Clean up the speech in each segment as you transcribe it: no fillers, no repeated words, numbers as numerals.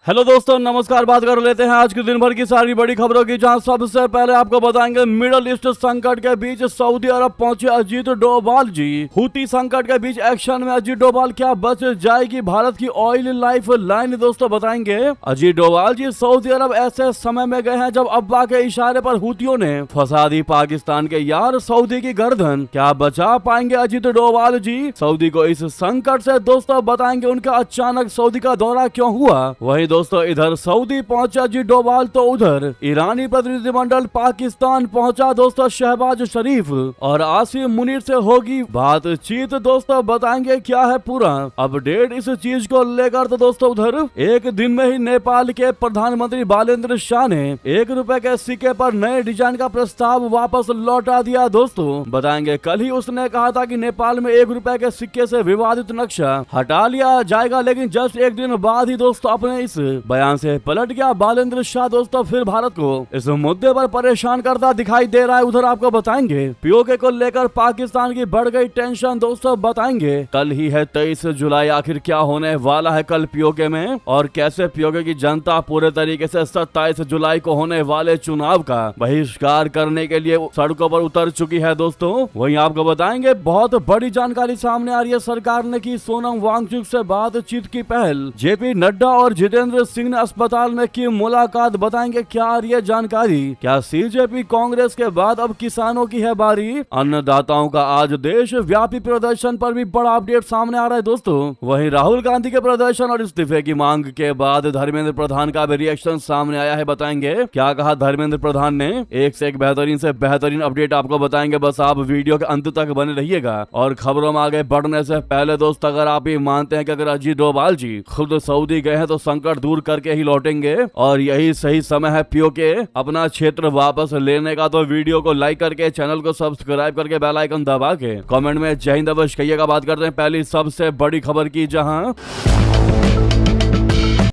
Hello दोस्तों, नमस्कार। बात कर लेते हैं आज के दिन भर की सारी बड़ी खबरों की, जहां सबसे पहले आपको बताएंगे मिडल ईस्ट संकट के बीच सऊदी अरब पहुंचे अजीत डोभाल जी। हूती संकट के बीच एक्शन में अजीत डोभाल, क्या बच जाएगी भारत की ऑयल लाइफ लाइन? दोस्तों बताएंगे अजीत डोभाल जी सऊदी अरब ऐसे समय में गए हैं जब अब्बा के इशारे पर हूतियों ने फंसा दी पाकिस्तान के यार सऊदी की गर्दन। क्या बचा पाएंगे अजीत डोभाल जी सऊदी को इस संकट से? दोस्तों बताएंगे उनका अचानक सऊदी का दौरा क्यों हुआ। वही दोस्तों इधर सऊदी पहुंचा अजीत डोभाल तो उधर ईरानी प्रतिनिधिमंडल पाकिस्तान पहुंचा। दोस्तों शहबाज शरीफ और आसिम मुनीर से होगी बातचीत। दोस्तों बताएंगे क्या है पूरा अपडेट इस चीज को लेकर। तो दोस्तों उधर एक दिन में ही नेपाल के प्रधानमंत्री बालेंद्र शाह ने ₹1 के सिक्के पर नए डिजाइन का प्रस्ताव वापस लौटा दिया। दोस्तों बताएंगे कल ही उसने कहा था कि नेपाल में ₹1 के सिक्के से विवादित नक्शा हटा लिया जाएगा, लेकिन जस्ट एक दिन बाद ही दोस्तों अपने इस बयान से पलट गया बालेंद्र शाह। दोस्तों फिर भारत को इस मुद्दे पर परेशान करता दिखाई दे रहा है। उधर आपको बताएंगे पीओके को लेकर पाकिस्तान की बढ़ गई टेंशन। दोस्तों बताएंगे कल ही है 23 जुलाई, आखिर क्या होने वाला है कल पीओके में, और कैसे पीओके की जनता पूरे तरीके से 27 जुलाई को होने वाले चुनाव का बहिष्कार करने के लिए सड़कों पर उतर चुकी है। दोस्तों वहीं आपको बताएंगे बहुत बड़ी जानकारी सामने आ रही है। सरकार ने की सोनम वांगचुक से बातचीत की पहल। जेपी नड्डा और जितेंद्र सिंह ने अस्पताल में की मुलाकात। बताएंगे क्या आ रही है जानकारी। क्या सीजेपी कांग्रेस के बाद अब किसानों की है बारी? अन्नदाताओं का आज देश व्यापी प्रदर्शन पर भी बड़ा अपडेट सामने आ रहा है। दोस्तों वहीं राहुल गांधी के प्रदर्शन और इस्तीफे की मांग के बाद धर्मेंद्र प्रधान का भी रिएक्शन सामने आया है। बताएंगे क्या कहा धर्मेंद्र प्रधान ने। एक से एक बेहतरीन अपडेट आपको बताएंगे, बस आप वीडियो के अंत तक बने रहिएगा। और खबरों में आगे बढ़ने से पहले दोस्तों अगर आप ये मानते हैं कि अगर अजीत डोभाल जी खुद सऊदी गए हैं तो संकट दूर करके ही लौटेंगे और यही सही समय है पीओके अपना क्षेत्र वापस लेने का, तो वीडियो को लाइक करके चैनल को सब्सक्राइब करके बेल आइकन दबा के कमेंट में जय हिंद अवश्य कहिएगा। बात करते हैं पहली सबसे बड़ी खबर की, जहां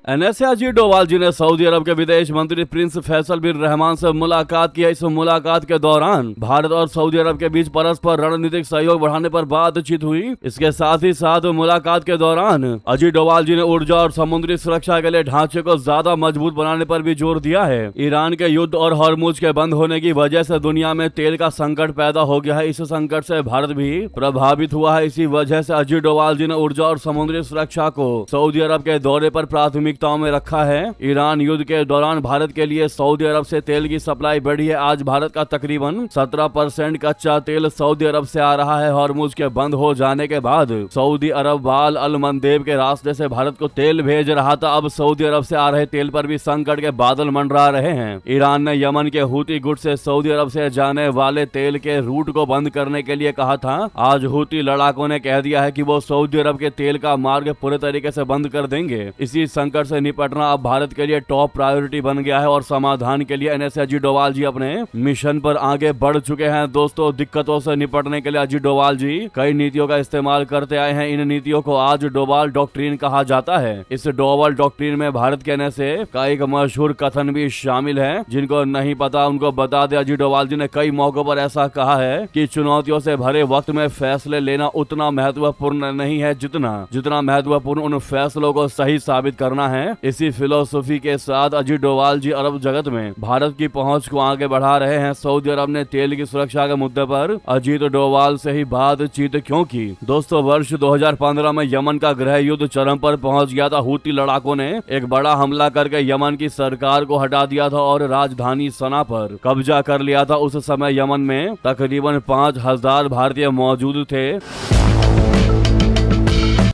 एनएसए अजीत डोभाल जी ने सऊदी अरब के विदेश मंत्री प्रिंस फैसल बिन रहमान से मुलाकात की। इस मुलाकात के दौरान भारत और सऊदी अरब के बीच परस्पर रणनीतिक सहयोग बढ़ाने पर बातचीत हुई। इसके साथ ही साथ मुलाकात के दौरान अजीत डोभाल जी ने ऊर्जा और समुद्री सुरक्षा के लिए ढांचे को ज्यादा मजबूत बनाने पर भी जोर दिया है। ईरान के युद्ध और हॉर्मुज के बंद होने की वजह से दुनिया में तेल का संकट पैदा हो गया है। इस संकट से भारत भी प्रभावित हुआ है। इसी वजह से अजीत डोभाल जी ने ऊर्जा और समुद्री सुरक्षा को सऊदी अरब के दौरे पर प्राथमिकताओं में रखा है। ईरान युद्ध के दौरान भारत के लिए सऊदी अरब से तेल की सप्लाई बढ़ी है। आज भारत का तकरीबन 17% कच्चा तेल सऊदी अरब से आ रहा है। हॉर्मुज के बंद हो जाने के बाद सऊदी अरब बाल अल मंदेब के रास्ते से भारत को तेल भेज रहा था। अब सऊदी अरब से आ रहे तेल पर भी संकट के बादल मंडरा रहे हैं। ईरान ने यमन के हूती गुट से सऊदी अरब से जाने वाले तेल के रूट को बंद करने के लिए कहा था। आज हूती लड़ाकों ने कह दिया है कि वो सऊदी अरब के तेल का मार्ग पूरे तरीके से बंद कर देंगे। इसी संकट से निपटना अब भारत के लिए टॉप प्रायोरिटी बन गया है और समाधान के लिए एनएसए अजीत डोभाल जी अपने मिशन पर आगे बढ़ चुके हैं। दोस्तों दिक्कतों से निपटने के लिए अजीत डोभाल जी कई नीतियों का इस्तेमाल करते आए हैं। इन नीतियों को आज डोभाल डॉक्ट्रिन कहा जाता है। इस डोभाल डॉक्ट्रिन में भारत के एनएसए का एक मशहूर कथन भी शामिल है। जिनको नहीं पता उनको बता दे, अजीत डोभाल जी ने कई मौकों पर ऐसा कहा है कि चुनौतियों से भरे वक्त में फैसले लेना उतना महत्वपूर्ण नहीं है जितना महत्वपूर्ण उन फैसलों को सही साबित करना है। इसी फिलोसफी के साथ अजीत डोभाल जी अरब जगत में भारत की पहुंच को आगे बढ़ा रहे हैं। सऊदी अरब ने तेल की सुरक्षा के मुद्दे पर अजीत डोभाल से ही बातचीत क्यों की? दोस्तों वर्ष 2015 में यमन का गृह युद्ध चरम पर पहुंच गया था। हूती लड़ाकों ने एक बड़ा हमला करके यमन की सरकार को हटा दिया था और राजधानी सना पर कब्जा कर लिया था। उस समय यमन में तकरीबन 5000 भारतीय मौजूद थे।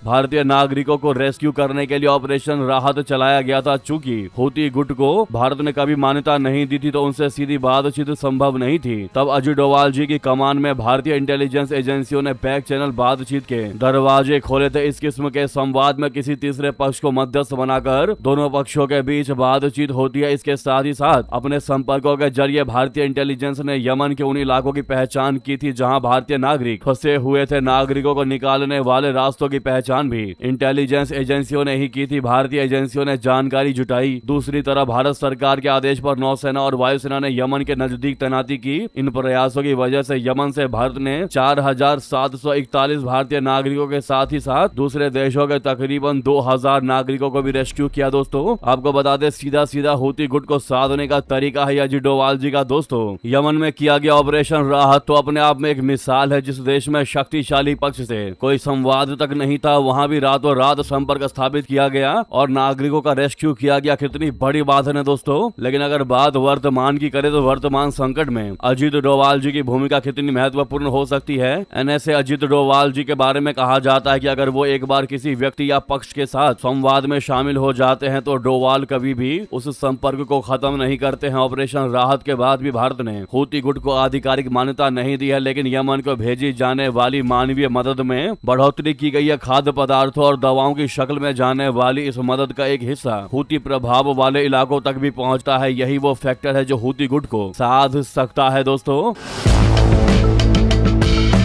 भारतीय नागरिकों को रेस्क्यू करने के लिए ऑपरेशन राहत चलाया गया था। चूंकि हूती गुट को भारत ने कभी मान्यता नहीं दी थी तो उनसे सीधी बातचीत संभव नहीं थी। तब अजीत डोभाल जी की कमान में भारतीय इंटेलिजेंस एजेंसियों ने बैक चैनल बातचीत के दरवाजे खोले थे। इस किस्म के संवाद में किसी तीसरे पक्ष को मध्यस्थ बनाकर दोनों पक्षों के बीच बातचीत होती है। इसके साथ ही साथ अपने संपर्कों के जरिए भारतीय इंटेलिजेंस ने यमन के उन इलाकों की पहचान की थी जहाँ भारतीय नागरिक फंसे हुए थे। नागरिकों को निकालने वाले रास्तों की पहचान पहचान भी इंटेलिजेंस एजेंसियों ने ही की थी। भारतीय एजेंसियों ने जानकारी जुटाई। दूसरी तरफ भारत सरकार के आदेश पर नौसेना और वायुसेना ने यमन के नजदीक तैनाती की। इन प्रयासों की वजह से यमन से भारत ने 4741 भारतीय नागरिकों के साथ ही साथ दूसरे देशों के तकरीबन 2000 नागरिकों को भी रेस्क्यू किया। दोस्तों आपको बता दें, सीधा सीधा हूती गुट को साधने का तरीका है अजीत डोभाल जी का। दोस्तों यमन में किया गया ऑपरेशन राहत तो अपने आप में एक मिसाल है। जिस देश में शक्तिशाली पक्ष से कोई संवाद तक नहीं था, वहां भी रातों रात संपर्क स्थापित किया गया और नागरिकों का रेस्क्यू किया गया। कितनी बड़ी बात है ना दोस्तों। लेकिन अगर बात वर्तमान की करें तो वर्तमान संकट में अजीत डोभाल जी की भूमिका कितनी महत्वपूर्ण हो सकती है। एनएसए अजीत डोभाल जी के बारे में कहा जाता है कि अगर वो एक बार किसी व्यक्ति या पक्ष के साथ संवाद में शामिल हो जाते हैं तो डोभाल कभी भी उस संपर्क को खत्म नहीं करते हैं। ऑपरेशन राहत के बाद भी भारत ने हूती गुट को आधिकारिक मान्यता नहीं दी है, लेकिन यमन को भेजी जाने वाली मानवीय मदद में बढ़ोतरी की गई है। खाद्य पदार्थों और दवाओं की शक्ल में जाने वाली इस मदद का एक हिस्सा हूती प्रभाव वाले इलाकों तक भी पहुंचता है। यही वो फैक्टर है जो हूती गुट को साध सकता है। दोस्तों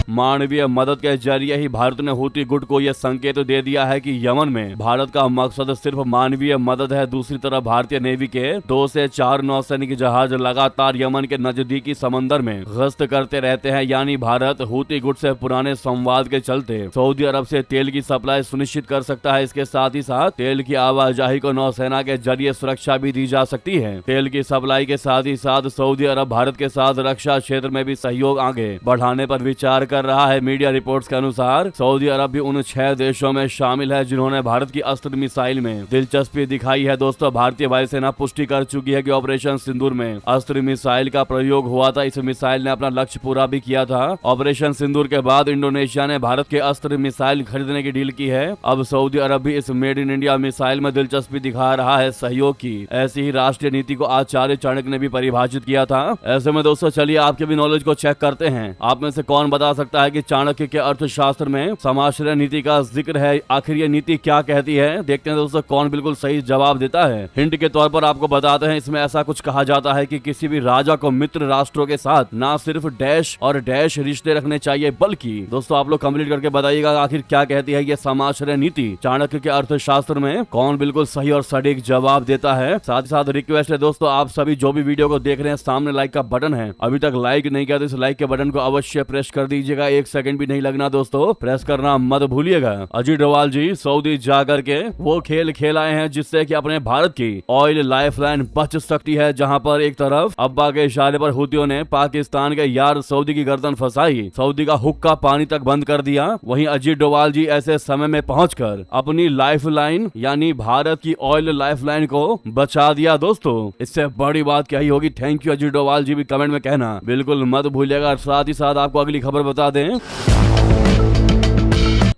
मानवीय मदद के जरिए ही भारत ने हूती गुट को यह संकेत दे दिया है कि यमन में भारत का मकसद सिर्फ मानवीय मदद है। दूसरी तरफ भारतीय नेवी के 2 से 4 नौसैनिक जहाज लगातार यमन के नजदीकी समंदर में गश्त करते रहते हैं। यानी भारत हूती गुट से पुराने संवाद के चलते सऊदी अरब से तेल की सप्लाई सुनिश्चित कर सकता है। इसके साथ ही साथ तेल की आवाजाही को नौसेना के जरिए सुरक्षा भी दी जा सकती है। तेल की सप्लाई के साथ ही साथ सऊदी अरब भारत के साथ रक्षा क्षेत्र में भी सहयोग आगे बढ़ाने पर विचार कर रहा है। मीडिया रिपोर्ट्स के अनुसार सऊदी अरब भी उन 6 देशों में शामिल है जिन्होंने भारत की अस्त्र मिसाइल में दिलचस्पी दिखाई है। दोस्तों भारतीय वायुसेना पुष्टि कर चुकी है कि ऑपरेशन सिंदूर में अस्त्र मिसाइल का प्रयोग हुआ था। इस मिसाइल ने अपना लक्ष्य पूरा भी किया था। ऑपरेशन सिंदूर के बाद इंडोनेशिया ने भारत के अस्त्र मिसाइल खरीदने की डील की है। अब सऊदी अरब भी इस मेड इन इंडिया मिसाइल में दिलचस्पी दिखा रहा है। सहयोग की ऐसी ही राष्ट्रीय नीति को आचार्य चाणक्य ने भी परिभाषित किया था। ऐसे में दोस्तों चलिए आपके भी नॉलेज को चेक करते हैं। आप में से कौन बता सकता है कि चाणक्य के अर्थशास्त्र में समाश्रय नीति का जिक्र है। आखिर ये नीति क्या कहती है, देखते हैं दोस्तों कौन बिल्कुल सही जवाब देता है। हिंट के तौर पर आपको बताते हैं, इसमें ऐसा कुछ कहा जाता है कि किसी भी राजा को मित्र राष्ट्रों के साथ ना सिर्फ डैश और डैश रिश्ते रखने चाहिए, बल्कि दोस्तों आप लोग कंप्लीट करके बताइएगा आखिर क्या कहती है ये समाश्रय नीति चाणक्य के अर्थशास्त्र में। कौन बिल्कुल सही और सटीक जवाब देता है। साथ ही साथ रिक्वेस्ट है दोस्तों, आप सभी जो भी वीडियो को देख रहे हैं, सामने लाइक का बटन है, अभी तक लाइक नहीं किया तो इस लाइक के बटन को अवश्य प्रेस कर दीजिएगा। 1 सेकंड भी नहीं लगना दोस्तों, प्रेस करना मत भूलिएगा। अजीत डोभाल जी सऊदी जाकर के वो खेल खेल आए हैं जिससे कि अपने भारत की ऑयल लाइफलाइन बच सकती है। जहां पर एक तरफ अब्बा के इशारे पर हूतियों ने पाकिस्तान के यार सऊदी की गर्दन फंसाई, सऊदी का हुक्का पानी तक बंद कर दिया। वहीं अजीत डोभाल जी ऐसे समय में पहुंचकर अपनी लाइफलाइन यानी भारत की ऑयल लाइफलाइन को बचा दिया। दोस्तों इससे बड़ी बात क्या ही होगी। थैंक यू अजीत डोभाल जी भी कमेंट में कहना बिल्कुल मत भूलिएगा। साथ ही साथ आपको अगली खबर बता दें,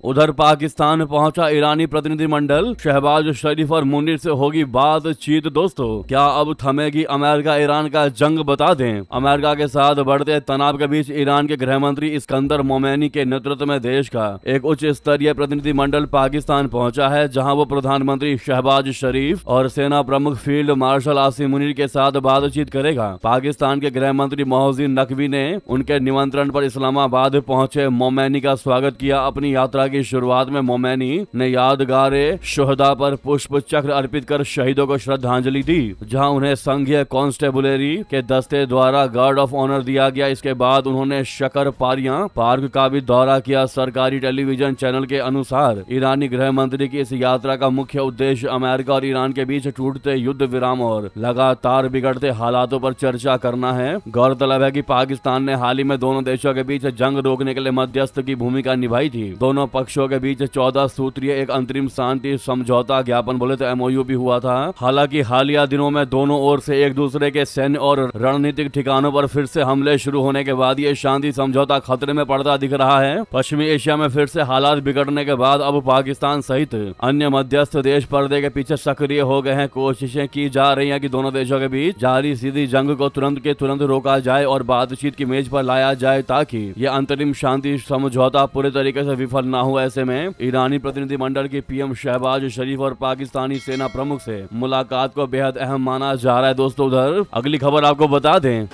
उधर पाकिस्तान पहुंचा ईरानी प्रतिनिधिमंडल। शहबाज शरीफ और मुनीर से होगी बातचीत। दोस्तों क्या अब थमेगी अमेरिका ईरान का जंग, बता दें। अमेरिका के साथ बढ़ते तनाव के बीच ईरान के गृह मंत्री इस्कंदर मोमेनी के नेतृत्व में देश का एक उच्च स्तरीय प्रतिनिधिमंडल पाकिस्तान पहुंचा है, जहां वो प्रधानमंत्री शहबाज शरीफ और सेना प्रमुख फील्ड मार्शल आसिम मुनीर के साथ बातचीत करेगा। पाकिस्तान के गृह मंत्री मोहसिन नकवी ने उनके निमंत्रण पर इस्लामाबाद पहुंचे मोमेनी का स्वागत किया। अपनी यात्रा की शुरुआत में मोमेनी ने यादगारे शुहदा पर पुष्प चक्र अर्पित कर शहीदों को श्रद्धांजलि दी, जहां उन्हें संघीय कांस्टेबुलरी के दस्ते द्वारा गार्ड ऑफ ऑनर दिया गया। इसके बाद उन्होंने शकर पारियां पार्क का भी दौरा किया। सरकारी टेलीविजन चैनल के अनुसार ईरानी गृह मंत्री की इस यात्रा का मुख्य उद्देश्य अमेरिका और ईरान के बीच टूटते युद्ध विराम और लगातार बिगड़ते हालातों पर चर्चा करना है। गौरतलब है कि पाकिस्तान ने हाल ही में दोनों देशों के बीच जंग रोकने के लिए मध्यस्थ की भूमिका निभाई थी। दोनों पक्षों के बीच 14 सूत्रीय एक अंतरिम शांति समझौता ज्ञापन बोले तो MOU भी हुआ था। हालांकि हालिया दिनों में दोनों ओर से एक दूसरे के सैन्य और रणनीतिक ठिकानों पर फिर से हमले शुरू होने के बाद ये शांति समझौता खतरे में पड़ता दिख रहा है। पश्चिमी एशिया में फिर से हालात बिगड़ने के बाद अब पाकिस्तान सहित अन्य मध्यस्थ देश पर्दे के पीछे सक्रिय हो गए हैं। कोशिशें की जा रही है कि दोनों देशों के बीच जारी सीधी जंग को तुरंत के तुरंत रोका जाए और बातचीत की मेज पर लाया जाए, ताकि ये अंतरिम शांति समझौता पूरे तरीके से विफल न हो। ऐसे में ईरानी प्रतिनिधिमंडल की PM शहबाज शरीफ और पाकिस्तानी सेना प्रमुख से मुलाकात को बेहद अहम माना जा रहा है। दोस्तों उधर अगली खबर आपको बता दें,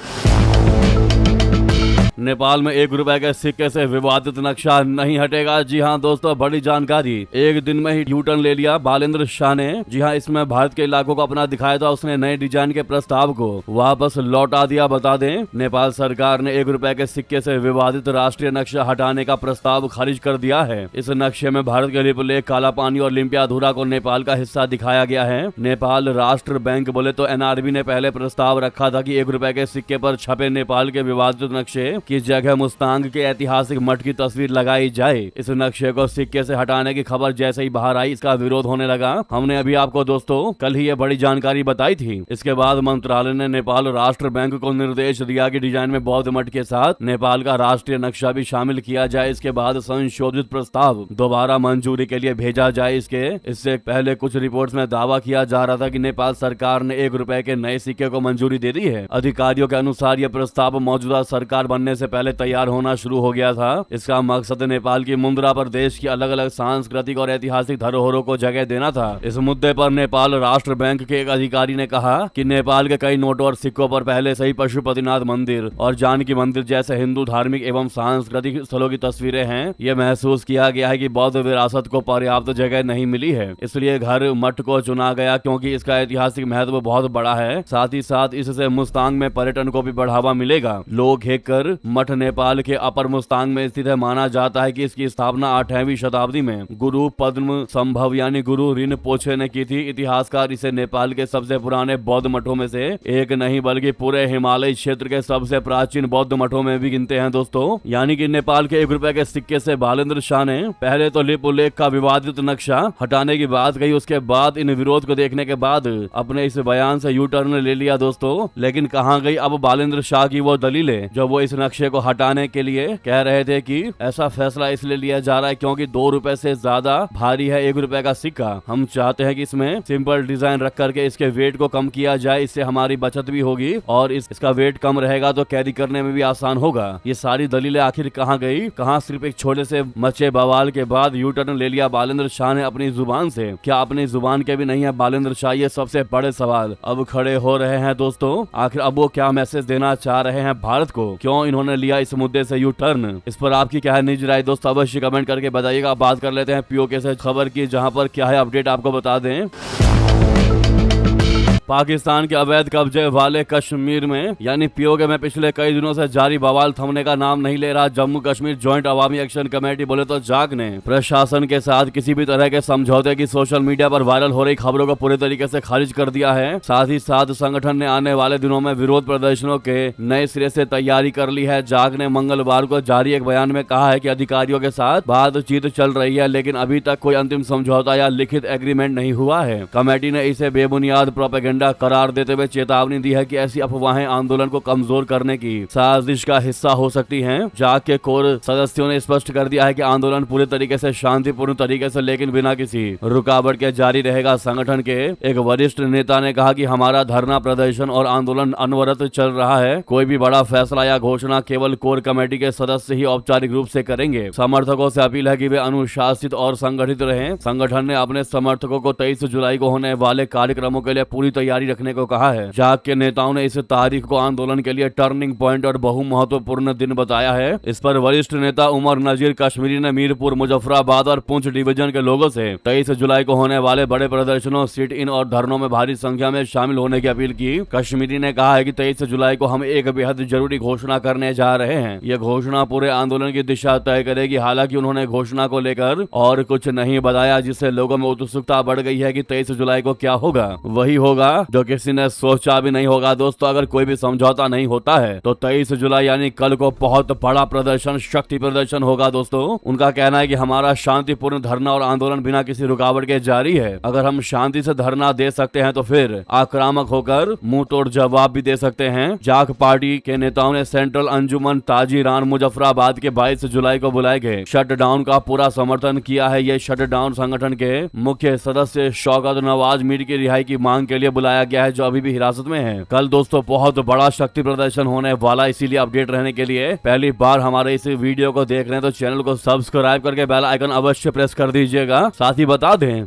नेपाल में 1 रुपए के सिक्के से विवादित नक्शा नहीं हटेगा। जी हाँ दोस्तों, बड़ी जानकारी। एक दिन में ही यू टर्न ले लिया बालेंद्र शाह ने। जी हाँ, इसमें भारत के इलाकों को अपना दिखाया था उसने। नए डिजाइन के प्रस्ताव को वापस लौटा दिया। बता दें, नेपाल सरकार ने 1 रुपए के सिक्के से विवादित राष्ट्रीय नक्शा हटाने का प्रस्ताव खारिज कर दिया है। इस नक्शे में भारत के लिपुलेख, काला पानी और लिम्पियाधुरा को नेपाल का हिस्सा दिखाया गया है। नेपाल राष्ट्र बैंक बोले तो एनआरबी ने पहले प्रस्ताव रखा था कि 1 रुपए के सिक्के पर छपे नेपाल के विवादित नक्शे की जगह मुस्तांग के ऐतिहासिक मठ की तस्वीर लगाई जाए। इस नक्शे को सिक्के से हटाने की खबर जैसे ही बाहर आई, इसका विरोध होने लगा। हमने अभी आपको दोस्तों कल ही ये बड़ी जानकारी बताई थी। इसके बाद मंत्रालय ने नेपाल राष्ट्र बैंक को निर्देश दिया कि डिजाइन में बौद्ध मठ के साथ नेपाल का राष्ट्रीय नक्शा भी शामिल किया जाए। इसके बाद संशोधित प्रस्ताव दोबारा मंजूरी के लिए भेजा जाए। इससे पहले कुछ रिपोर्ट्स में दावा किया जा रहा था कि नेपाल सरकार ने 1 रुपए के नए सिक्के को मंजूरी दे दी है। अधिकारियों के अनुसार यह प्रस्ताव मौजूदा सरकार बनने से पहले तैयार होना शुरू हो गया था। इसका मकसद नेपाल की मुद्रा पर देश की अलग अलग सांस्कृतिक और ऐतिहासिक धरोहरों को जगह देना था। इस मुद्दे पर नेपाल राष्ट्र बैंक के एक अधिकारी ने कहा कि नेपाल के कई नोटों और सिक्कों पर पहले से ही पशुपतिनाथ मंदिर और जानकी मंदिर जैसे हिंदू धार्मिक एवं सांस्कृतिक स्थलों की तस्वीरें हैं। यह महसूस किया गया है कि बौद्ध विरासत को पर्याप्त जगह नहीं मिली है, इसलिए घर मठ को चुना गया क्योंकि इसका ऐतिहासिक महत्व बहुत बड़ा है। साथ ही साथ इससे मुस्तांग में पर्यटन को भी बढ़ावा मिलेगा। लोकहेकर मठ नेपाल के अपर मुस्तांग में स्थित है। माना जाता है कि इसकी स्थापना 8वीं शताब्दी में गुरु पद्म संभव यानी गुरु रिनपोछे ने की थी। इतिहासकार इसे नेपाल के सबसे पुराने बौद्ध मठों में से एक नहीं बल्कि पूरे हिमालय क्षेत्र के सबसे प्राचीन बौद्ध मठों में भी गिनते हैं दोस्तों। यानी कि नेपाल के 1 रुपए के सिक्के से बालेंद्र शाह ने पहले तो लिपुलेख का विवादित नक्शा हटाने की बात कही, उसके बाद इन विरोध को देखने के बाद अपने इस बयान से यू टर्न ले लिया दोस्तों। लेकिन कहां गई अब बालेंद्र शाह की वो दलीलें जो वो इस नक्शे को हटाने के लिए कह रहे थे कि ऐसा फैसला इसलिए लिया जा रहा है क्योंकि 2 रुपए से ज्यादा भारी है 1 रुपए का सिक्का। हम चाहते हैं कि इसमें सिंपल डिजाइन रख करके इसके वेट को कम किया जाए, इससे हमारी बचत भी होगी और इसका वेट कम रहेगा तो कैरी करने में भी आसान होगा। ये सारी दलीलें आखिर कहां गई? कहां सिर्फ एक छोटे से मचे बवाल के बाद यू टर्न ले लिया बालेंद्र शाह ने अपनी जुबान से? क्या अपनी जुबान के भी नहीं है बालेंद्र शाह? ये सबसे बड़े सवाल अब खड़े हो रहे हैं दोस्तों। आखिर अब वो क्या मैसेज देना चाह रहे हैं भारत को? क्यों इन्होंने लिया इस मुद्दे से यू टर्न? इस पर आपकी क्या है निजी राय दोस्तों? अवश्य कमेंट करके बताइएगा। बात कर लेते हैं पीओके से खबर की, जहां पर क्या है अपडेट आपको बता दें। पाकिस्तान के अवैध कब्जे वाले कश्मीर में यानी पीओके में पिछले कई दिनों से जारी बवाल थमने का नाम नहीं ले रहा। जम्मू कश्मीर जॉइंट अवामी एक्शन कमेटी बोले तो जाग ने प्रशासन के साथ किसी भी तरह के समझौते की सोशल मीडिया पर वायरल हो रही खबरों को पूरी तरीके से खारिज कर दिया है। साथ ही साथ संगठन ने आने वाले दिनों में विरोध प्रदर्शनों के नए सिरे से तैयारी कर ली है। जाग ने मंगलवार को जारी एक बयान में कहा है कि अधिकारियों के साथ बातचीत चल रही है लेकिन अभी तक कोई अंतिम समझौता या लिखित एग्रीमेंट नहीं हुआ है। कमेटी ने इसे बेबुनियाद प्रोपेगेंडा करार देते हुए चेतावनी दी है कि ऐसी अफवाहें आंदोलन को कमजोर करने की साजिश का हिस्सा हो सकती हैं। जाग के कोर सदस्यों ने स्पष्ट कर दिया है कि आंदोलन पूरी तरीके से शांतिपूर्ण तरीके से लेकिन बिना किसी रुकावट के जारी रहेगा। संगठन के एक वरिष्ठ नेता ने कहा कि हमारा धरना प्रदर्शन और आंदोलन अनवरत चल रहा है। कोई भी बड़ा फैसला या घोषणा केवल कोर कमेटी के सदस्य ही औपचारिक रूप से करेंगे। समर्थकों से अपील है कि वे अनुशासित और संगठित रहें। संगठन ने अपने समर्थकों को 23 जुलाई को होने वाले कार्यक्रमों के लिए पूरी तैयारी रखने को कहा है। जाग के नेताओं ने इस तारीख को आंदोलन के लिए टर्निंग पॉइंट और बहु महत्वपूर्ण दिन बताया है। इस पर वरिष्ठ नेता उमर नजीर कश्मीरी ने मीरपुर, मुजफ्फराबाद और पुंछ डिवीजन के लोगों से 23 जुलाई को होने वाले बड़े प्रदर्शनों, सिट इन और धरनों में भारी संख्या में शामिल होने की अपील की। कश्मीरी ने कहा है कि 23 जुलाई को हम एक बेहद जरूरी घोषणा करने जा रहे हैं। यह घोषणा पूरे आंदोलन की दिशा तय करेगी। हालांकि उन्होंने घोषणा को लेकर और कुछ नहीं बताया, जिससे लोगों में उत्सुकता बढ़ गई है कि 23 जुलाई को क्या होगा। वही होगा जो किसी ने सोचा भी नहीं होगा दोस्तों। अगर कोई भी समझौता नहीं होता है तो 23 जुलाई यानी कल को बहुत बड़ा प्रदर्शन, शक्ति प्रदर्शन होगा दोस्तों। उनका कहना है कि हमारा शांतिपूर्ण धरना और आंदोलन बिना किसी रुकावट के जारी है। अगर हम शांति से धरना दे सकते हैं तो फिर आक्रामक होकर मुंह तोड़ जवाब भी दे सकते हैं। जाग पार्टी के नेताओं ने सेंट्रल अंजुमन ताजीरान मुजफ्फराबाद के 22 जुलाई को बुलाए गए शटडाउन का पूरा समर्थन किया है। ये शटडाउन संगठन के मुख्य सदस्य शौकत नवाज मीर की रिहाई की मांग के लिए बुलाया गया है, जो अभी भी हिरासत में है। कल दोस्तों बहुत बड़ा शक्ति प्रदर्शन होने वाला, इसीलिए अपडेट रहने के लिए पहली बार हमारे इस वीडियो को देख रहे हैं तो चैनल को सब्सक्राइब करके बेल आइकन अवश्य प्रेस कर दीजिएगा। साथ ही बता दें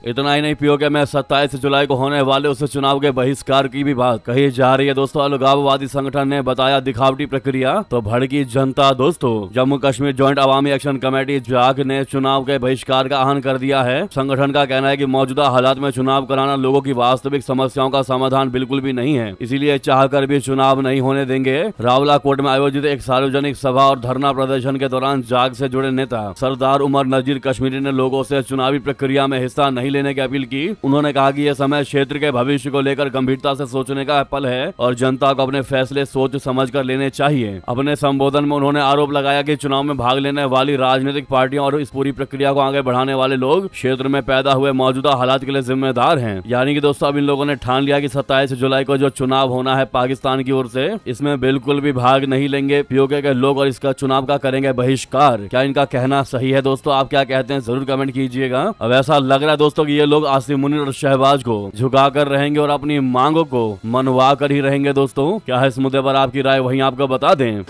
इतना ही नहीं, पीओके में 27 जुलाई को होने वाले उस चुनाव के बहिष्कार की भी बात कही जा रही है दोस्तों। अलगाववादी संगठन ने बताया दिखावटी प्रक्रिया तो भड़की जनता। दोस्तों, जम्मू कश्मीर जॉइंट अवामी एक्शन कमेटी जाग ने चुनाव के बहिष्कार का आह्वान कर दिया है। संगठन का कहना है कि मौजूदा हालात में चुनाव कराना लोगों की वास्तविक समस्याओं का समाधान बिल्कुल भी नहीं है, इसीलिए चाहकर भी चुनाव नहीं होने देंगे। रावला कोट में आयोजित एक सार्वजनिक सभा और धरना प्रदर्शन के दौरान जाग से जुड़े नेता सरदार उमर नजीर कश्मीरी ने लोगों से चुनावी प्रक्रिया में हिस्सा नहीं लेने की अपील की। उन्होंने कहा कि यह समय क्षेत्र के भविष्य को लेकर गंभीरता से सोचने का पल है और जनता को अपने फैसले सोच समझ कर लेने चाहिए। अपने संबोधन में उन्होंने आरोप लगाया कि चुनाव में भाग लेने वाली राजनीतिक पार्टियां और इस पूरी प्रक्रिया को आगे बढ़ाने वाले लोग क्षेत्र में पैदा हुए मौजूदा हालात के लिए जिम्मेदार हैं। यानी कि दोस्तों, अब इन लोगों ने ठान लिया कि 27 जुलाई को जो चुनाव होना है पाकिस्तान की ओर से, इसमें बिल्कुल भी भाग नहीं लेंगे पीओके के लोग और इसका चुनाव का करेंगे बहिष्कार। क्या इनका कहना सही है दोस्तों? आप क्या कहते हैं जरूर कमेंट कीजिएगा। अब ऐसा लग रहा है दोस्तों कि ये लोग आसिम मुनीर और शहबाज को झुका कर रहेंगे और अपनी मांगों को मनवा कर ही रहेंगे। दोस्तों, क्या है इस मुद्दे पर आपकी राय, वहीं आपको बता दें।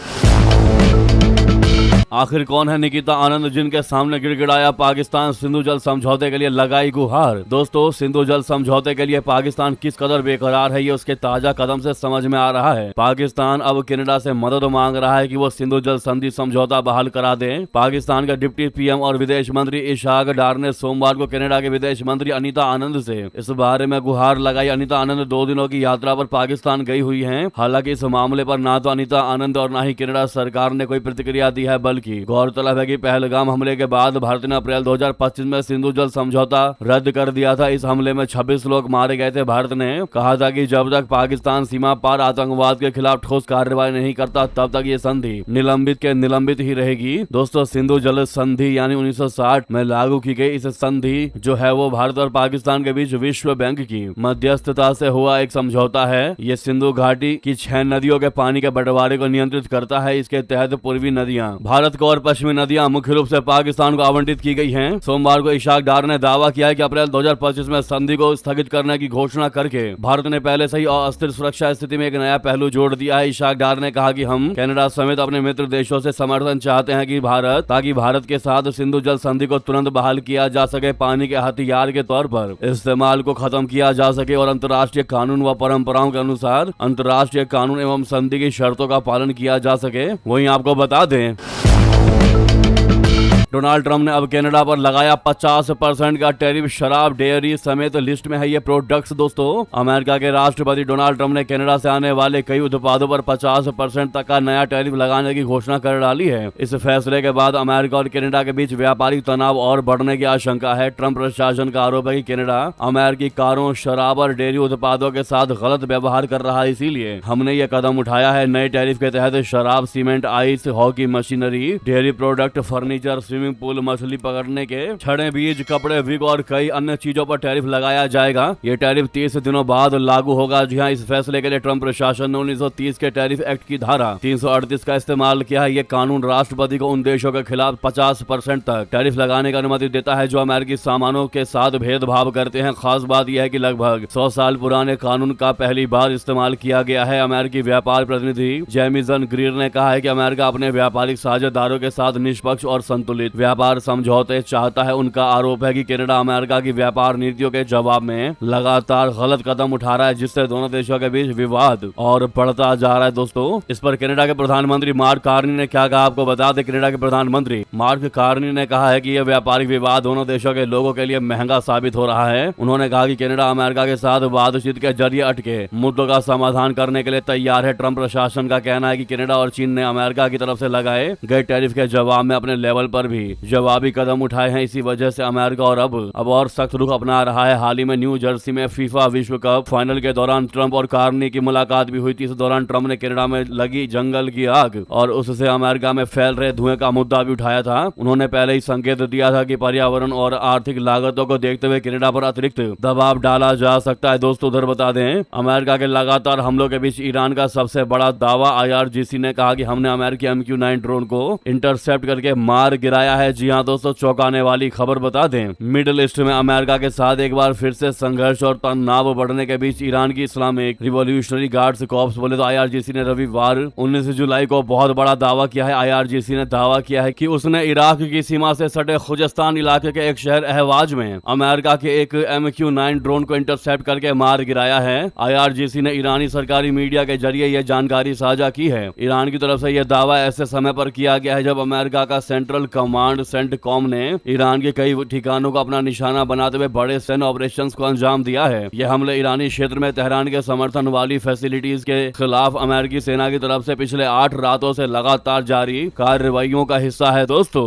आखिर कौन है निकिता आनंद जिनके सामने गिड़गिड़ाया पाकिस्तान, सिंधु जल समझौते के लिए लगाई गुहार। दोस्तों, सिंधु जल समझौते के लिए पाकिस्तान किस कदर बेकरार है ये उसके ताजा कदम से समझ में आ रहा है। पाकिस्तान अब कनाडा से मदद मांग रहा है कि वो सिंधु जल संधि समझौता बहाल करा दे। पाकिस्तान के डिप्टी पीएम और विदेश मंत्री इशाक डार ने सोमवार को कनाडा के विदेश मंत्री अनीता आनंद से इस बारे में गुहार लगाई। अनीता आनंद 2 दिनों की यात्रा पर पाकिस्तान गई हुई है। हालांकि इस मामले पर ना तो अनीता आनंद और ना ही कनाडा सरकार ने कोई प्रतिक्रिया दी है, बल्कि गौरतलब है कि पहलगाम हमले के बाद भारत ने अप्रैल 2025 में सिंधु जल समझौता रद्द कर दिया था। इस हमले में 26 लोग मारे गए थे। भारत ने कहा था कि जब तक पाकिस्तान सीमा पार आतंकवाद के खिलाफ ठोस कार्रवाई नहीं करता तब तक ये संधि निलंबित ही रहेगी। दोस्तों, सिंधु जल संधि यानी 1960 में लागू की गई इस संधि जो है वो भारत और पाकिस्तान के बीच विश्व बैंक की मध्यस्थता से हुआ एक समझौता है। ये सिंधु घाटी की 6 नदियों के पानी के बंटवारे को नियंत्रित करता है। इसके तहत पूर्वी नदियां भारत को और पश्चिमी नदियां मुख्य रूप से पाकिस्तान को आवंटित की गई हैं। सोमवार को इशाक डार ने दावा किया है कि अप्रैल 2025 में संधि को स्थगित करने की घोषणा करके भारत ने पहले से ही अस्थिर सुरक्षा स्थिति में एक नया पहलू जोड़ दिया है। इशाक डार ने कहा कि हम कनाडा समेत अपने मित्र देशों से समर्थन चाहते हैं कि ताकि भारत के साथ सिंधु जल संधि को तुरंत बहाल किया जा सके, पानी के हथियार के तौर पर इस्तेमाल को खत्म किया जा सके और अंतर्राष्ट्रीय कानून व परंपराओं के अनुसार अंतर्राष्ट्रीय कानून एवं संधि की शर्तों का पालन किया जा सके। वहीं आपको बता दें, डोनाल्ड ट्रंप ने अब कनाडा पर लगाया 50% का टैरिफ। शराब, डेयरी समेत लिस्ट में है ये प्रोडक्ट्स। दोस्तों, अमेरिका के राष्ट्रपति डोनाल्ड ट्रंप ने कनाडा से आने वाले कई उत्पादों पर 50% तक का नया टैरिफ लगाने की घोषणा कर डाली है। इस फैसले के बाद अमेरिका और कनाडा के बीच व्यापारिक तनाव और बढ़ने की आशंका है। ट्रंप प्रशासन का आरोप है कि कनाडा अमेरिकी कारों, शराब और डेयरी उत्पादों के साथ गलत व्यवहार कर रहा है, इसीलिए हमने ये कदम उठाया है। नए टैरिफ के तहत शराब, cement, ice, hockey machinery, dairy product, furniture, swimming pool, मछली पकड़ने के छड़े, बीज, कपड़े, विग और कई अन्य चीजों पर टैरिफ लगाया जाएगा। ये टैरिफ 30 दिनों बाद लागू होगा। जी हाँ, इस फैसले के लिए ट्रंप प्रशासन ने 1930 के टैरिफ एक्ट की धारा 338 का इस्तेमाल किया है। ये कानून राष्ट्रपति को उन देशों के खिलाफ 50% तक टैरिफ लगाने की अनुमति देता है जो अमेरिकी सामानों के साथ भेदभाव करते हैं। खास बात यह है कि लगभग 100 साल पुराने कानून का पहली बार इस्तेमाल किया गया है। अमेरिकी व्यापार प्रतिनिधि जेमिसन ग्रीर ने कहा है कि अमेरिका अपने व्यापारिक साझेदारों के साथ निष्पक्ष और संतुलित व्यापार समझौते चाहता है। उनका आरोप है कि कनाडा अमेरिका की व्यापार नीतियों के जवाब में लगातार गलत कदम उठा रहा है, जिससे दोनों देशों के बीच विवाद और बढ़ता जा रहा है। दोस्तों, इस पर कनाडा के प्रधानमंत्री मार्क कार्नी ने क्या कहा, आपको बता दें। कनाडा के प्रधानमंत्री मार्क कार्नी ने कहा है कि यह व्यापारिक विवाद दोनों देशों के लोगों के लिए महंगा साबित हो रहा है। उन्होंने कहा कि कनाडा अमेरिका के साथ बातचीत के जरिए अटके मुद्दों का समाधान करने के लिए तैयार है। ट्रंप प्रशासन का कहना है कि कनाडा और चीन ने अमेरिका की तरफ से लगाए गए टैरिफ के जवाब में अपने लेवल पर भी जवाबी कदम उठाए हैं। इसी वजह से अमेरिका और अब और सख्त रुख अपना रहा है। हाल ही में न्यू जर्सी में फीफा विश्व कप फाइनल के दौरान ट्रंप और कार्नी की मुलाकात भी हुई थी। इस दौरान ट्रंप ने कनाडा में लगी जंगल की आग और उससे अमेरिका में फैल रहे धुएं का मुद्दा भी उठाया था। उन्होंने पहले ही संकेत दिया था कि पर्यावरण और आर्थिक लागतों को देखते हुए कनाडा पर अतिरिक्त दबाव डाला जा सकता है। दोस्तों, उधर बता दें, अमेरिका के लगातार हमलों के बीच ईरान का सबसे बड़ा दावा IRGC ने कहा कि हमने अमेरिकी MQ-9 ड्रोन को इंटरसेप्ट करके मार गिराया आया है। जी हाँ दोस्तों, चौंकाने वाली खबर बता दें, मिडिल ईस्ट में अमेरिका के साथ एक बार फिर से संघर्ष और तनाव बढ़ने के बीच ईरान की इस्लामिक रिवॉल्यूशनरी गार्ड्स कॉर्प्स बोले तो IRGC ने रविवार 19 जुलाई को बहुत बड़ा दावा किया है। IRGC ने दावा किया है कि उसने इराक की सीमा से सटे खुजस्तान इलाके के एक शहर अहवाज में अमेरिका के एक MQ-9 ड्रोन को इंटरसेप्ट करके मार गिराया है। IRGC ने ईरानी सरकारी मीडिया के जरिए यह जानकारी साझा की है। ईरान की तरफ से यह दावा ऐसे समय पर किया गया है जब अमेरिका का सेंट्रल कमांड सेंटकॉम ने ईरान के कई ठिकानों को अपना निशाना बनाते हुए बड़े सैन्य ऑपरेशंस को अंजाम दिया है। यह हमले ईरानी क्षेत्र में तेहरान के समर्थन वाली फैसिलिटीज के खिलाफ अमेरिकी सेना की तरफ से पिछले 8 रातों से लगातार जारी कार्रवाइयों का हिस्सा है दोस्तों।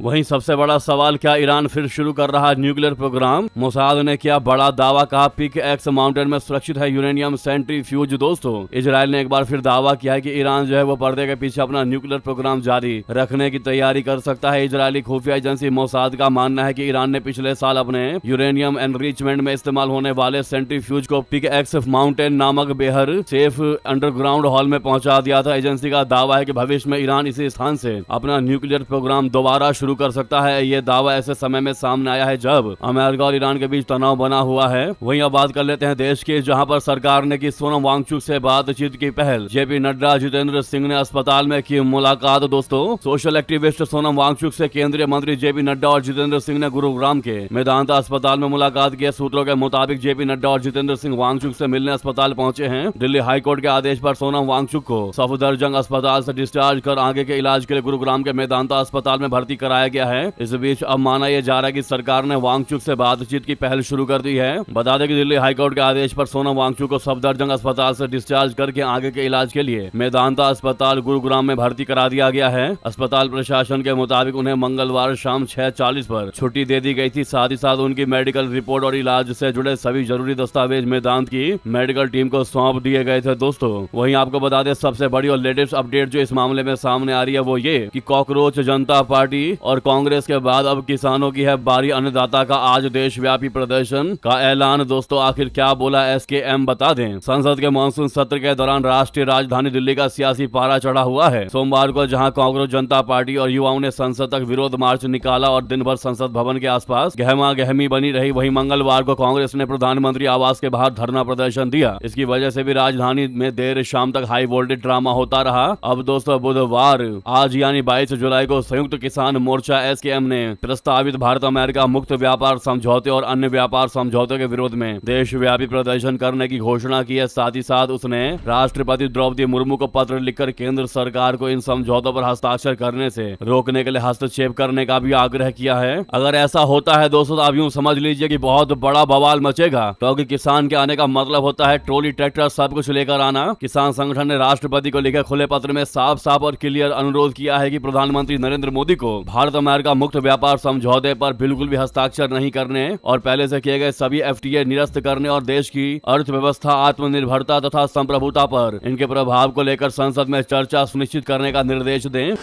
वहीं सबसे बड़ा सवाल, क्या ईरान फिर शुरू कर रहा है न्यूक्लियर प्रोग्राम? मोसाद ने किया बड़ा दावा, कहा पिक एक्स माउंटेन में सुरक्षित है यूरेनियम सेंट्रीफ्यूज। दोस्तों, इजराइल ने एक बार फिर दावा किया है कि ईरान जो है वो पर्दे के पीछे अपना न्यूक्लियर प्रोग्राम जारी रखने की तैयारी कर सकता है। इजरायली खुफिया एजेंसी मोसाद का मानना है कि ईरान ने पिछले साल अपने यूरेनियम एनरिचमेंट में इस्तेमाल होने वाले सेंट्रीफ्यूज को पिक एक्स माउंटेन नामक बेहद सेफ अंडरग्राउंड हॉल में पहुंचा दिया था। एजेंसी का दावा है कि भविष्य में ईरान इसी स्थान से अपना न्यूक्लियर प्रोग्राम दोबारा शुरू कर सकता है। यह दावा ऐसे समय में सामने आया है जब अमेरिका और ईरान के बीच तनाव बना हुआ है। वहीं अब बात कर लेते हैं देश की, जहां पर सरकार ने की सोनम वांगचुक से बातचीत की पहल। JP नड्डा, जितेंद्र सिंह ने अस्पताल में की मुलाकात। दोस्तों, सोशल एक्टिविस्ट सोनम वांगचुक से केंद्रीय मंत्री JP नड्डा और जितेंद्र सिंह ने गुरुग्राम के मेदांता अस्पताल में मुलाकात की। सूत्रों के मुताबिक JP नड्डा और जितेंद्र सिंह वांगचुक से मिलने अस्पताल पहुंचे हैं। दिल्ली हाईकोर्ट के आदेश पर सोनम वांगचुक को सफदरजंग अस्पताल से डिस्चार्ज कर आगे के इलाज के लिए गुरुग्राम के मेदांता अस्पताल में भर्ती कराया गया है। इस बीच अब माना यह जा रहा है कि सरकार ने वांगचुक से बातचीत की पहल शुरू कर दी है। बता दें कि दिल्ली हाईकोर्ट के आदेश पर सोनम वांगचुक को सफदरजंग अस्पताल से डिस्चार्ज करके आगे के इलाज के लिए मेदांता अस्पताल गुरुग्राम में भर्ती करा दिया गया है। अस्पताल प्रशासन के मुताबिक उन्हें मंगलवार शाम 6:40 पर छुट्टी दे दी गई थी। साथ ही साथ उनकी मेडिकल रिपोर्ट और इलाज से जुड़े सभी जरूरी दस्तावेज मेदांत की मेडिकल टीम को सौंप दिए गए थे। दोस्तों, वहीं आपको बता दें सबसे बड़ी और लेटेस्ट अपडेट जो इस मामले में सामने आ रही है वो ये कि कॉकरोच जनता पार्टी और कांग्रेस के बाद अब किसानों की है बारी। अन्नदाता का आज देशव्यापी प्रदर्शन का ऐलान। दोस्तों, आखिर क्या बोला SKM बता दें। संसद के मानसून सत्र के दौरान राष्ट्रीय राजधानी दिल्ली का सियासी पारा चढ़ा हुआ है। सोमवार को जहां कांग्रेस जनता पार्टी और युवाओं ने संसद तक विरोध मार्च निकाला और दिन भर संसद भवन के आसपास गहमा गहमी बनी रही, वहीं मंगलवार को कांग्रेस ने प्रधानमंत्री आवास के बाहर धरना प्रदर्शन दिया। इसकी वजह से भी राजधानी में देर शाम तक हाई वोल्टेज ड्रामा होता रहा। अब दोस्तों, बुधवार आज यानी 22 जुलाई को संयुक्त किसान मोर्चा SKM ने प्रस्तावित भारत अमेरिका मुक्त व्यापार समझौते और अन्य व्यापार समझौते के विरोध में देशव्यापी प्रदर्शन करने की घोषणा की है। साथ ही साथ उसने राष्ट्रपति द्रौपदी मुर्मू को पत्र लिखकर केंद्र सरकार को इन समझौतों पर हस्ताक्षर करने से रोकने के लिए हस्तक्षेप करने का भी आग्रह किया है। अगर ऐसा होता है दोस्तों, तो आप यूं समझ लीजिए कि बहुत बड़ा बवाल मचेगा, क्योंकि किसान के आने का मतलब होता है ट्रॉली ट्रैक्टर सब कुछ लेकर आना। किसान संगठन ने राष्ट्रपति को लिखे खुले पत्र में साफ साफ और क्लियर अनुरोध किया है कि प्रधानमंत्री नरेंद्र मोदी को भारत अमेरिका मुक्त व्यापार समझौते पर बिल्कुल भी हस्ताक्षर नहीं करने और पहले से किए गए सभी FTA निरस्त करने और देश की अर्थव्यवस्था, आत्मनिर्भरता तथा संप्रभुता पर इनके प्रभाव को लेकर संसद में चर्चा सुनिश्चित करने का निर्देश दें।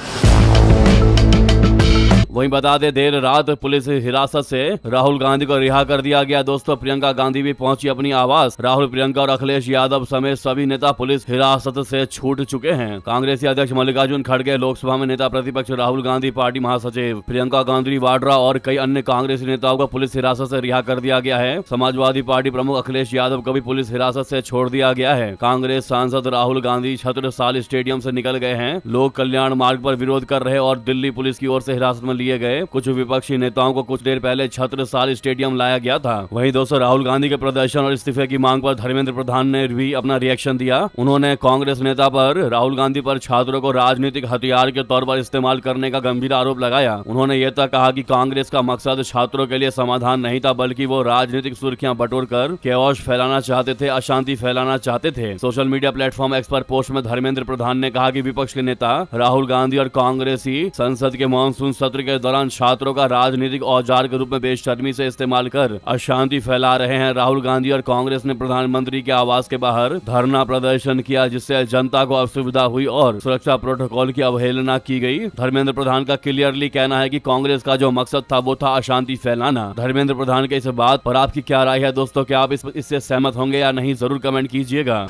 वहीं बता दें, देर रात पुलिस हिरासत से राहुल गांधी को रिहा कर दिया गया। दोस्तों, प्रियंका गांधी भी पहुंची अपनी आवास। राहुल, प्रियंका और अखिलेश यादव समेत सभी नेता पुलिस हिरासत से छूट चुके हैं। कांग्रेसी अध्यक्ष मल्लिकार्जुन खड़गे, लोकसभा में नेता प्रतिपक्ष राहुल गांधी, पार्टी महासचिव प्रियंका गांधी वाड्रा और कई अन्य कांग्रेसी नेताओं को पुलिस हिरासत से रिहा कर दिया गया है। समाजवादी पार्टी प्रमुख अखिलेश यादव को भी पुलिस हिरासत से छोड़ दिया गया है। कांग्रेस सांसद राहुल गांधी छत्रसाल स्टेडियम से निकल गए हैं। लोक कल्याण मार्ग पर विरोध कर रहे और दिल्ली पुलिस की ओर से हिरासत में लिए गए कुछ विपक्षी नेताओं को कुछ देर पहले छत्रसाल स्टेडियम लाया गया था। वहीं दोस्तों, राहुल गांधी के प्रदर्शन और इस्तीफे की मांग पर धर्मेंद्र प्रधान ने भी अपना रिएक्शन दिया। उन्होंने कांग्रेस नेता पर राहुल गांधी पर छात्रों को राजनीतिक हथियार के तौर पर इस्तेमाल करने का गंभीर आरोप लगाया। उन्होंने यह तक कहा कि कांग्रेस का मकसद छात्रों के लिए समाधान नहीं था, बल्कि वो राजनीतिक सुर्खियां बटोर कर कैओस फैलाना चाहते थे, अशांति फैलाना चाहते थे। सोशल मीडिया प्लेटफॉर्म एक्स पर पोस्ट में धर्मेंद्र प्रधान ने कहा कि विपक्ष के नेता राहुल गांधी और कांग्रेसी संसद के मानसून सत्र के दौरान छात्रों का राजनीतिक औजार के रूप में बेशर्मी से इस्तेमाल कर अशांति फैला रहे हैं। राहुल गांधी और कांग्रेस ने प्रधानमंत्री के आवास के बाहर धरना प्रदर्शन किया, जिससे जनता को असुविधा हुई और सुरक्षा प्रोटोकॉल की अवहेलना की गई। धर्मेंद्र प्रधान का क्लियरली कहना है कि कांग्रेस का जो मकसद था वो था अशांति फैलाना। धर्मेंद्र प्रधान के इस बात पर आपकी क्या राय है दोस्तों? क्या आप इससे सहमत होंगे या नहीं, जरूर कमेंट कीजिएगा।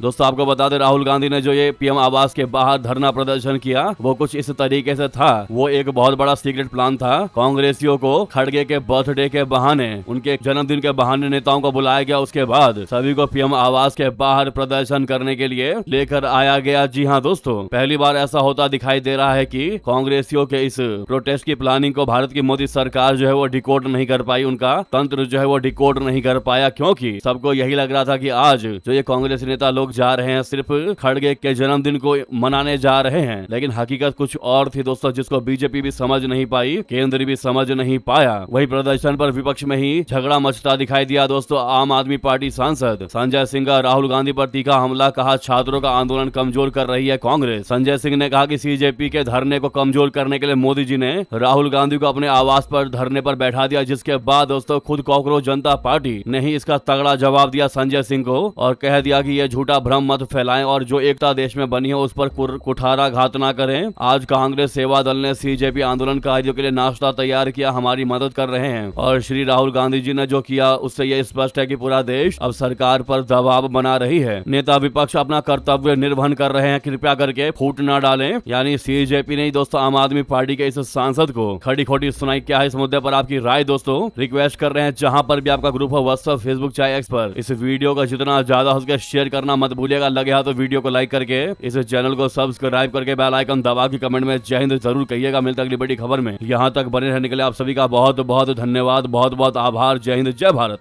दोस्तों आपको बता दें, राहुल गांधी ने जो ये पीएम आवास के बाहर धरना प्रदर्शन किया वो कुछ इस तरीके से था। वो एक बहुत बड़ा सीक्रेट प्लान था। कांग्रेसियों को खड़गे के बर्थडे के बहाने, उनके जन्मदिन के बहाने नेताओं को बुलाया गया। उसके बाद सभी को पीएम आवास के बाहर प्रदर्शन करने के लिए लेकर आया गया। जी हाँ दोस्तों, पहली बार ऐसा होता दिखाई दे रहा है कि कांग्रेसियों के इस प्रोटेस्ट की प्लानिंग को भारत की मोदी सरकार जो है वो डिकोड नहीं कर पाई, उनका तंत्र जो है वो डिकोड नहीं कर पाया, क्योंकि सबको यही लग रहा था कि आज जो ये कांग्रेस नेता लोग जा रहे हैं सिर्फ खड़गे के जन्मदिन को मनाने जा रहे हैं, लेकिन हकीकत कुछ और थी दोस्तों, जिसको बीजेपी भी समझ नहीं पाई, केंद्र भी समझ नहीं पाया। वही प्रदर्शन पर विपक्ष में ही झगड़ा मचता दिखाई दिया दोस्तों। आम आदमी पार्टी सांसद संजय सिंह का राहुल गांधी पर तीखा हमला, कहा छात्रों का आंदोलन कमजोर कर रही है कांग्रेस। संजय सिंह ने कहा कि सीजेपी के धरने को कमजोर करने के लिए मोदी जी ने राहुल गांधी को अपने आवास पर धरने पर बैठा दिया, जिसके बाद दोस्तों खुद कॉकरोच जनता पार्टी ने ही इसका तगड़ा जवाब दिया संजय सिंह को और कह दिया कि ये झूठा भ्रम मत फैलाएं और जो एकता देश में बनी है उस पर कुठाराघात ना करें। आज कांग्रेस सेवा दल ने सीजेपी आंदोलनकारियों के लिए नाश्ता तैयार किया, हमारी मदद कर रहे हैं। और श्री राहुल गांधी जी ने जो किया उससे यह स्पष्ट है कि पूरा देश अब सरकार पर दबाव बना रही है। नेता विपक्ष अपना कर्तव्य निर्वहन कर रहे हैं, कृपया करके फूट न डालें। यानी सीजेपी ने दोस्तों आम आदमी पार्टी के इस सांसद को खड़ी खोटी सुनाई। क्या है इस मुद्दे पर आपकी राय दोस्तों? रिक्वेस्ट कर रहे हैं जहां पर भी आपका ग्रुप हो, व्हाट्सएप, फेसबुक, चाहे एक्स पर, इस वीडियो का जितना ज्यादा हो सके शेयर करना मत भूलिएगा। लगे हाथ तो वीडियो को लाइक करके इस चैनल को सब्सक्राइब करके बेल आइकन दबा के कमेंट में जय हिंद जरूर कहिएगा। मिलता अगली बड़ी खबर में। यहाँ तक बने रहने के लिए आप सभी का बहुत बहुत धन्यवाद, बहुत बहुत आभार। जय हिंद, जय भारत।